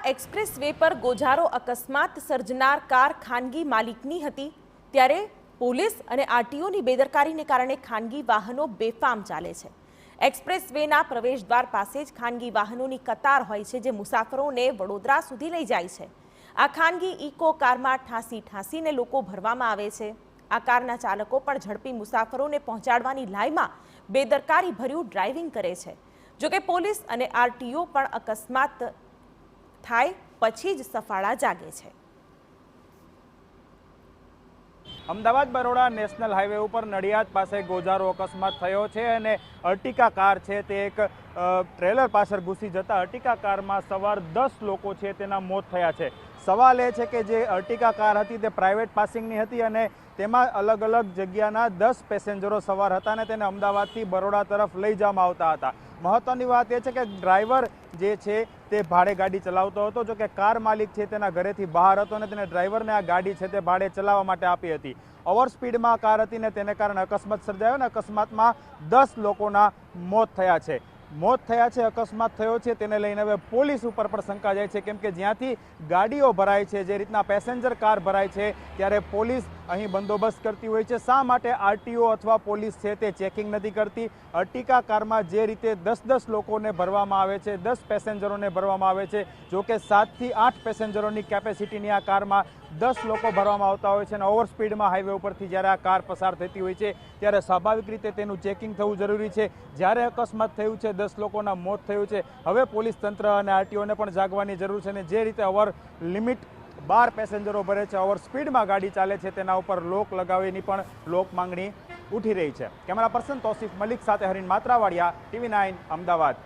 Express way पर गोजारो अकस्मात सर्जनार car खानगी मालिकनी हती त्यारे पोलीस અને આરટીઓની બેદરકારીને કારણે ખાનગી વાહનો બેફામ ચાલે છે। एक्सप्रेस वेના પ્રવેશદ્વાર પાસે જ ખાનગી વાહનોની કતાર હોય છે જે મુસાફરોને વડોદરા સુધી લઈ જાય છે। આ ખાનગી ઇકો કારમાં ઠાંસીને લોકો ભરવામાં આવે છે। આ કારના ચાલકો પણ ઝડપી મુસાફરોને પહોંચાડવાની લાઈમાં બેદરકારી ભર્યું ડ્રાઇવિંગ કરે છે। જો કે પોલીસ અને આરટીઓ પણ અકસ્માત થાય પછી જ સફાળા જાગે છે। અમદાવાદ બરોડા નેશનલ હાઈવે ઉપર નડિયાદ પાસે ગોજારો અકસ્માત થયો છે અને અર્ટિકા કાર છે તે એક ટ્રેલર પાછળ ઘૂસી જતા અર્ટિકા કારમાં સવાર 10 લોકો છે તેના મોત થયા છે। સવાલ એ છે કે જે અર્ટિકા કાર હતી તે પ્રાઇવેટ પાસિંગની હતી અને તેમાં અલગ અલગ જગ્યાના 10 પેસેન્જરો સવાર હતા અને તેને અમદાવાદથી બરોડા તરફ લઈ જવામાં આવતા હતા। મહત્વની વાત એ છે કે ડ્રાઈવર જે છે તે ભાડે ગાડી ચલાવતો હતો, જો કે કાર માલિક છે તેના ઘરેથી બહાર હતો અને તેને ડ્રાઈવરને આ ગાડી છે તે ભાડે ચલાવવા માટે આપી હતી। ઓવર સ્પીડમાં કાર હતી ને તેને કારણે અકસ્માત સર્જાયો અને અકસ્માતમાં 10 લોકોના મોત થયા છે। મોત થયા છે, અકસ્માત થયો છે, તેને લઈને હવે પોલીસ ઉપર પણ શંકા જાય છે, કેમ કે જ્યાંથી ગાડીઓ ભરાય છે, જે રીતના પેસેન્જર કાર ભરાય છે ત્યારે પોલીસ અહીં બંદોબસ્ત કરતી હોય છે। શા માટે આરટીઓ અથવા પોલીસ છે તે ચેકિંગ નથી કરતી? અર્ટિકા કારમાં જે રીતે 10-10 લોકોને ભરવામાં આવે છે, 10 પેસેન્જરોને ભરવામાં આવે છે, જો કે 7 થી 8 પેસેન્જરોની કેપેસિટીની આ કારમાં 10 લોકો ભરવામાં આવતા હોય છે અને ઓવર સ્પીડમાં હાઈવે ઉપરથી જ્યારે આ કાર પસાર થતી હોય છે ત્યારે સ્વાભાવિક રીતે તેનું ચેકિંગ થવું જરૂરી છે। જ્યારે અકસ્માત થયું છે, 10 લોકોના મોત થયું છે, હવે પોલીસ તંત્ર અને આરટીઓને પણ જાગવાની જરૂર છે અને જે રીતે ઓવર લિમિટ 12 પેસેન્જરો ભરે છે, ઓવર સ્પીડમાં ગાડી ચાલે છે, તેના ઉપર લોક લગાવીની પણ લોક માંગણી ઉઠી રહી છે। કેમેરા પર્સન તૌસીફ મલિક સાથે હરીન માત્રાવાડિયા, TV9 અમદાવાદ।